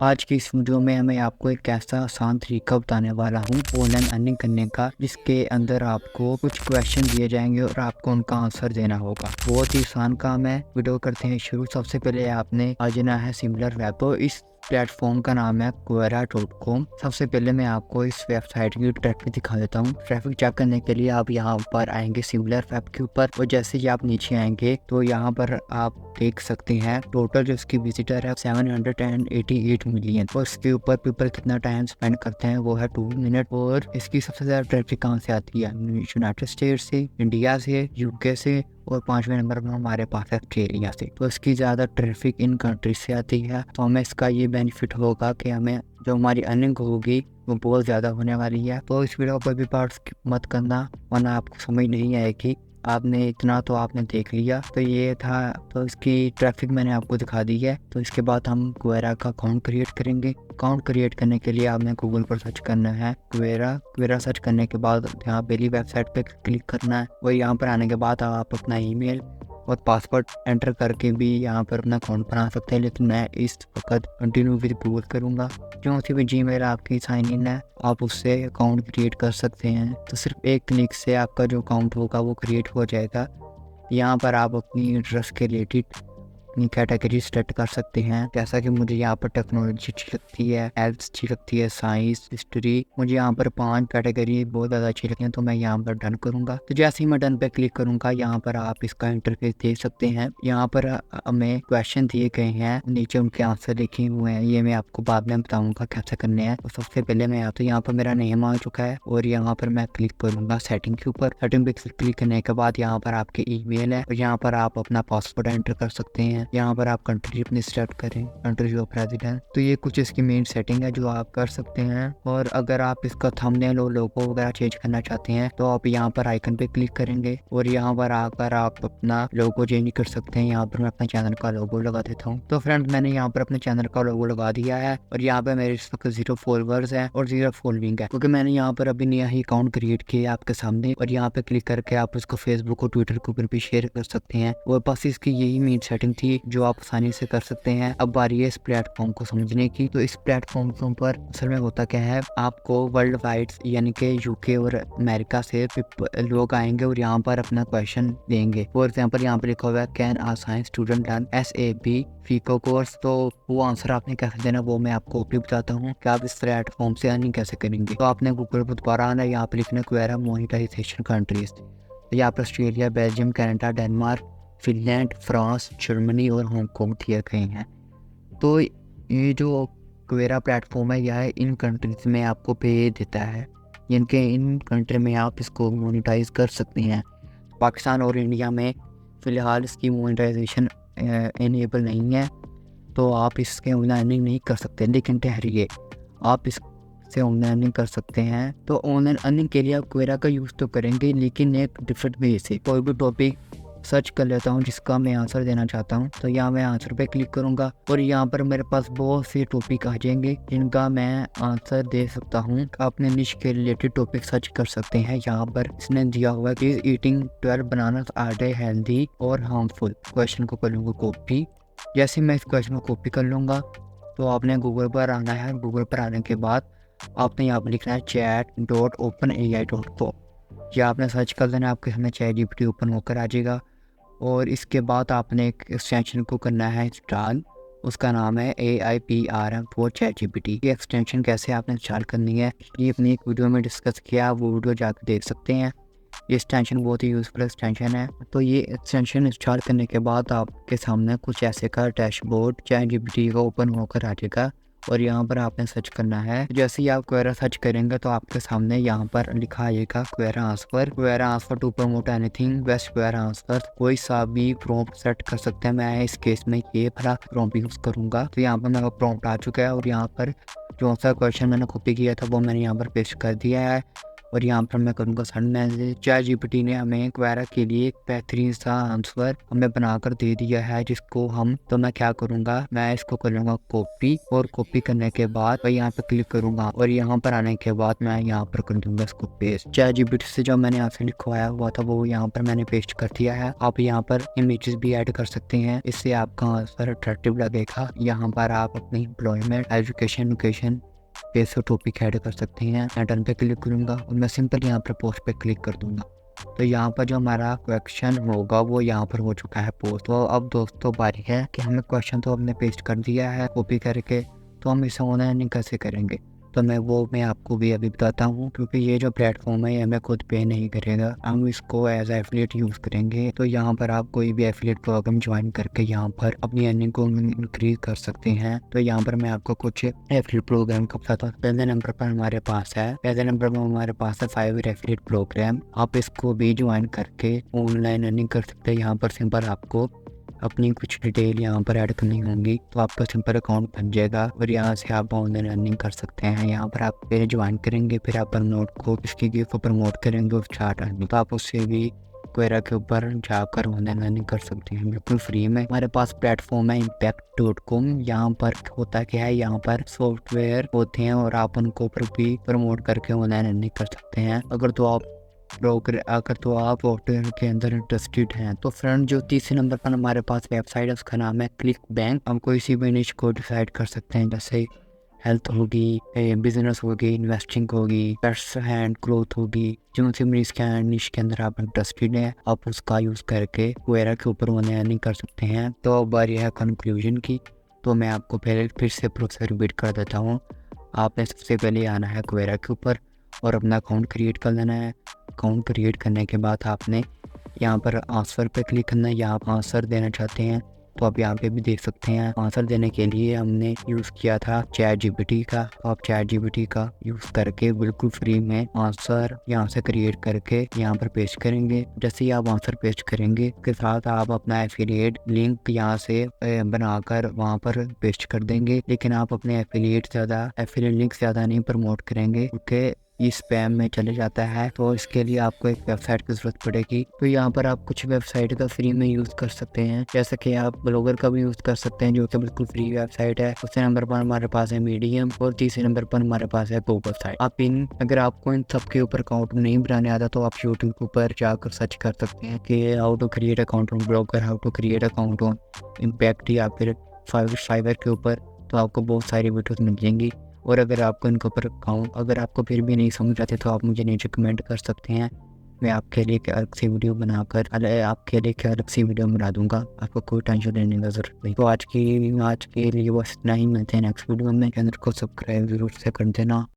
आज की इस वीडियो में मैं आपको एक ऐसा आसान तरीका बताने वाला हूँ ऑनलाइन अर्निंग करने का, जिसके अंदर आपको कुछ क्वेश्चन दिए जाएंगे और आपको उनका आंसर देना होगा। बहुत ही आसान काम है। वीडियो करते हैं शुरू। सबसे पहले आपने आ जाना है सिमिलर वेब। तो इस प्लेटफॉर्म का नाम है quora.com। सबसे पहले मैं आपको इस वेबसाइट की ट्रैफिक दिखा देता हूँ। ट्रैफिक चेक करने के लिए आप यहाँ पर आएंगे सिमिलर वेब के ऊपर, और जैसे ही आप नीचे आएंगे तो यहाँ पर आप देख सकते हैं टोटल जो इसकी विजिटर है 788 मिलियन, और इसके ऊपर पीपल कितना टाइम स्पेंड करते हैं वो है 2 मिनट। और इसकी सबसे ज्यादा ट्रैफिक कहाँ से आती है? यूनाइटेड स्टेट से, इंडिया से, यूके से, और 5वें नंबर पर हमारे पास है ऑस्ट्रेलिया से। तो इसकी ज़्यादा ट्रैफिक इन कंट्रीज से आती है। तो हमें इसका ये बेनिफिट होगा कि हमें जो हमारी अर्निंग होगी वो बहुत ज़्यादा होने वाली है। तो इस वीडियो पर भी पार्ट स्किप मत करना, वरना आपको समझ नहीं आएगी। आपने इतना तो आपने देख लिया। तो ये था, तो इसकी ट्रैफिक मैंने आपको दिखा दी है। तो इसके बाद हम क्वेरा का अकाउंट क्रिएट करेंगे। अकाउंट क्रिएट करने के लिए आपने गूगल पर सर्च करना है क्वेरा सर्च करने के बाद यहाँ पहली वेबसाइट पे क्लिक करना है। और यहाँ पर आने के बाद आप अपना ईमेल और पासवर्ड एंटर करके भी यहाँ पर अपना अकाउंट बना सकते हैं, लेकिन मैं इस वक्त कंटिन्यू विद गूगल करूँगा। जो सी भी जीमेल आपकी साइन इन है, आप उससे अकाउंट क्रिएट कर सकते हैं। तो सिर्फ एक क्लिक से आपका जो अकाउंट होगा वो क्रिएट हो जाएगा। यहाँ पर आप अपनी इंटरेस्ट के रिलेटेड अपनी कैटेगरी सेट कर सकते हैं। जैसा कि मुझे यहाँ पर टेक्नोलॉजी अच्छी लगती है, हेल्थ अच्छी लगती है, साइंस, हिस्ट्री, मुझे यहाँ पर 5 कैटेगरी बहुत ज़्यादा अच्छी लगती हैं। तो मैं यहाँ पर डन करूँगा। तो जैसे ही मैं डन पे क्लिक करूँगा, यहाँ पर आप इसका इंटरफेस देख सकते हैं। यहाँ पर हमें क्वेश्चन दिए गए हैं, नीचे उनके आंसर लिखे हुए हैं। ये मैं आपको बाद में बताऊँगा कैसे करने हैं। तो सबसे पहले मैं यहाँ पर मेरा नेम आ चुका है, और यहाँ पर मैं क्लिक करूँगा सेटिंग के ऊपर। सेटिंग पे क्लिक करने के बाद यहाँ पर आपके ईमेल है, और यहाँ पर आप अपना पासवर्ड एंटर कर सकते हैं। यहाँ पर आप कंट्री अपनी सेलेक्ट करें, कंट्री ऑफ रेजिडेंस। तो ये कुछ इसकी मेन सेटिंग है जो आप कर सकते हैं। और अगर आप इसका थंबनेल और लोगो वगैरह चेंज करना चाहते हैं तो आप यहाँ पर आइकन पे क्लिक करेंगे, और यहाँ पर आकर आप अपना लोगो चेंज कर सकते हैं। यहाँ पर मैं अपने चैनल का लोगो लगा देता हूँ। तो फ्रेंड्स, मैंने यहाँ पर अपने चैनल का लोगो लगा दिया है, और यहाँ पे मेरे इस वक्त 0 फॉलोअर्स है और 0 फॉलोइंग है, क्योंकि मैंने यहाँ पर अभी नया ही अकाउंट क्रिएट किया आपके सामने। और यहाँ पे क्लिक करके आप उसको फेसबुक और ट्विटर के ऊपर भी शेयर कर सकते हैं। और बस इसकी यही मेन सेटिंग थी जो आप आसानी से कर सकते हैं। अब बारी है इस प्लेटफॉर्म को समझने की। तो इस प्लेटफॉर्म पर असल में होता क्या है, आपको वर्ल्ड वाइड यानी कि यूके और अमेरिका से लोग आएंगे और यहाँ पर अपना क्वेश्चन देंगे। फॉर एग्जाम्पल यहाँ पर लिखा हुआ है can a science student learn SAP FICO course. तो वो आंसर आपने कैसे देना वो मैं आपको भी बताता हूँ कि आप इस प्लेटफॉर्म से अर्निंग कैसे करेंगे। तो आपने गूगल पर दोबारा आना है, यहाँ पर लिखना क्वेरा मोनेटाइजेशन कंट्रीज। तो यहाँ पर Australia, Belgium, Canada, Denmark, Finland, France, Germany और हांगकॉन्ग दिए गए हैं। तो ये जो क्वेरा प्लेटफॉर्म है यह इन कंट्रीज में आपको पे देता है, यानी कि इन कंट्री में आप इसको मोनेटाइज कर सकते हैं। पाकिस्तान और इंडिया में फ़िलहाल इसकी मोनेटाइजेशन इनेबल नहीं है, तो आप इसके ऑनलाइन अर्निंग नहीं कर सकते। लेकिन ठहरिए, आप इससे ऑनलाइन अर्निंग कर सकते हैं। तो ऑनलाइन अर्निंग के लिए आप क्वेरा का यूज़ तो करेंगे, लेकिन एक डिफरेंट वे से। कोई भी टॉपिक सर्च कर लेता हूँ जिसका मैं आंसर देना चाहता हूँ। तो यहाँ मैं आंसर पे क्लिक करूँगा, और यहाँ पर मेरे पास बहुत से टॉपिक आ जाएंगे जिनका मैं आंसर दे सकता हूँ। अपने निश के रिलेटेड टॉपिक सर्च कर सकते हैं। यहाँ पर इसने दिया हुआ है कि eating 12 bananas a day healthy और हार्मफुल। क्वेश्चन को कर लूँगा कॉपी। जैसे मैं इस क्वेश्चन को कॉपी कर लूँगा, तो आपने गूगल पर आना है। गूगल पर आने के बाद आपने यहाँ पर लिखना है chat.openai.com। या आपने सर्च कर देना, आपके सामने ChatGPT ओपन होकर आ जाएगा। और इसके बाद आपने एक एक्सटेंशन को करना है इंस्टॉल। उसका नाम है AIPRM फॉर ChatGPT। ये एक्सटेंशन कैसे आपने इंस्टॉल करनी है ये अपनी एक वीडियो में डिस्कस किया, वो वीडियो जाकर देख सकते हैं। ये एक्सटेंशन बहुत ही यूज़फुल एक्सटेंशन है। तो ये एक्सटेंशन इंस्टॉल करने के बाद आपके सामने कुछ ऐसे का डैशबोर्ड ChatGPT का ओपन होकर आ जाएगा, और यहाँ पर आपने सर्च करना है। जैसे ही आप क्वेरा सर्च करेंगे तो आपके सामने यहाँ पर लिखा आएगा Quora answer to promote anything best Quora answer. कोई सा भी प्रॉम्प्ट सेट कर सकते हैं। मैं इस केस में ये भला प्रॉम्प्ट यूज़ करूँगा। तो यहाँ पर मेरा प्रॉम्प्ट आ चुका है, और यहाँ पर जो सा क्वेश्चन मैंने कॉपी किया था वो मैंने यहाँ पर पेस्ट कर दिया है। और यहाँ पर मैं करूँगा सेंड मैसेज। ChatGPT ने हमें क्वेरी के लिए एक बेहतरीन सा आंसर हमें बनाकर दे दिया है, जिसको तो मैं क्या करूँगा, मैं इसको कर लूँगा कॉपी, और कॉपी करने के बाद मैं यहाँ पे क्लिक करूँगा और यहाँ पर आने के बाद मैं यहाँ पर कर दूँगा इसको पेस्ट। ChatGPT से जो मैंने आपसे लिखवाया हुआ था वो यहाँ पर मैंने पेस्ट कर दिया है। आप यहाँ पर इमेजेस भी ऐड कर सकते हैं, इससे आपका आंसर अट्रैक्टिव लगेगा। यहाँ पर आप अपनी employment, education, location page topic add कर सकते हैं। मैं डन पे क्लिक करूँगा और मैं सिंपल यहाँ पर पोस्ट पे क्लिक कर दूंगा। तो यहाँ पर जो हमारा क्वेश्चन होगा वो यहाँ पर हो चुका है पोस्ट। तो अब दोस्तों बारी है कि हमें क्वेश्चन तो हमने पेस्ट कर दिया है कॉपी करके, तो हम इसे ऑनलाइन कैसे करेंगे, तो मैं आपको भी अभी बताता हूँ। क्योंकि ये जो प्लेटफॉर्म है ये हमें खुद पे नहीं करेगा, हम इसको एज एफिलिएट यूज़ करेंगे। तो यहाँ पर आप कोई भी एफिलिएट प्रोग्राम ज्वाइन करके यहाँ पर अपनी अर्निंग को इंक्रीज कर सकते हैं। तो यहाँ पर मैं आपको कुछ एफिलिएट प्रोग्राम का बताता हूँ। पहले नंबर पर हमारे पास है 5 एफिलिएट प्रोग्राम। आप इसको भी ज्वाइन करके ऑनलाइन अर्निंग कर सकते हैं। यहाँ पर सिंपल आपको अपनी कुछ डिटेल यहाँ पर ऐड करनी होंगी, तो आपका सिंपल अकाउंट बन जाएगा और यहाँ से आप ऑनलाइन अर्निंग कर सकते हैं। यहाँ पर आप पहले ज्वाइन करेंगे, फिर आप नोट को इसकी गिफ्ट को प्रमोट करेंगे और स्टार्ट अर्निंग, तो आप उससे भी क्वेरा के ऊपर जाकर ऑनलाइन अर्निंग कर सकते हैं बिल्कुल फ्री में। हमारे पास प्लेटफॉर्म है impact.com। यहाँ पर होता क्या है, यहाँ पर सॉफ्टवेयर होते हैं और आप उनको ऊपर भी प्रमोट करके ऑनलाइन अर्निंग कर सकते हैं। अगर तो आप सॉफ्टवेयर के अंदर इंटरेस्टेड हैं। तो फ्रेंड जो तीसरे नंबर पर हमारे पास वेबसाइट है उसका नाम है क्लिक बैंक। हम कोई सी भी निश को डिसाइड कर सकते हैं, जैसे हेल्थ होगी, बिजनेस होगी, इन्वेस्टिंग होगी, पेट्स एंड क्लोथ होगी। जो सी निश के अंदर आप इंटरेस्टेड हैं आप उसका यूज़ करके क्वेरा के ऊपर ऑनलाइन अर्निंग कर सकते हैं। तो अब बारी है कंक्लूजन की। तो मैं आपको पहले फिर से प्रोसेस रिपीट कर देता हूँ। आपने सबसे पहले आना है क्वेरा के ऊपर और अपना अकाउंट क्रिएट कर लेना है। अकाउंट क्रिएट करने के बाद आपने यहाँ पर आंसर पे क्लिक करना है। यहाँ आप आंसर देना चाहते हैं तो आप यहाँ पे भी देख सकते हैं। आंसर देने के लिए हमने यूज़ किया था ChatGPT का, तो आप ChatGPT का यूज़ करके बिल्कुल फ्री में आंसर यहाँ से क्रिएट करके यहाँ पर पेस्ट करेंगे। जैसे ही आप आंसर पेस्ट करेंगे उसके साथ आप अपना एफिलिएट लिंक यहाँ से बनाकर वहाँ पर पेस्ट कर देंगे। लेकिन आप अपने एफिलिएट लिंक ज़्यादा नहीं प्रमोट करेंगे क्योंकि स्पैम में चले जाता है। तो इसके लिए आपको एक वेबसाइट की जरूरत पड़ेगी। तो यहाँ पर आप कुछ वेबसाइट का फ्री में यूज़ कर सकते हैं, जैसे कि आप ब्लॉगर का भी यूज़ कर सकते हैं जो कि बिल्कुल फ्री वेबसाइट है। दूसरे नंबर पर हमारे पास है मीडियम और तीसरे नंबर पर हमारे पास है गूगल साइट। अगर आपको इन सब के ऊपर अकाउंट नहीं बनाने आता तो आप यूट्यूब के ऊपर जाकर सर्च कर सकते हैं कि how to create account on blogger, how to create account on impact या फिर फाइवर के ऊपर, तो आपको बहुत सारी वीडियोस मिल जाएंगी। और अगर आपको इनके ऊपर अगर आपको फिर भी नहीं समझ आते तो आप मुझे नीचे कमेंट कर सकते हैं। मैं आपके लिए अलग सी वीडियो बना दूंगा, आपको कोई टेंशन लेने की जरूरत नहीं। तो आज के लिए बस इतना ही। मिलते हैं नेक्स्ट वीडियो में। चैनल को सब्सक्राइब जरूर से कर देना।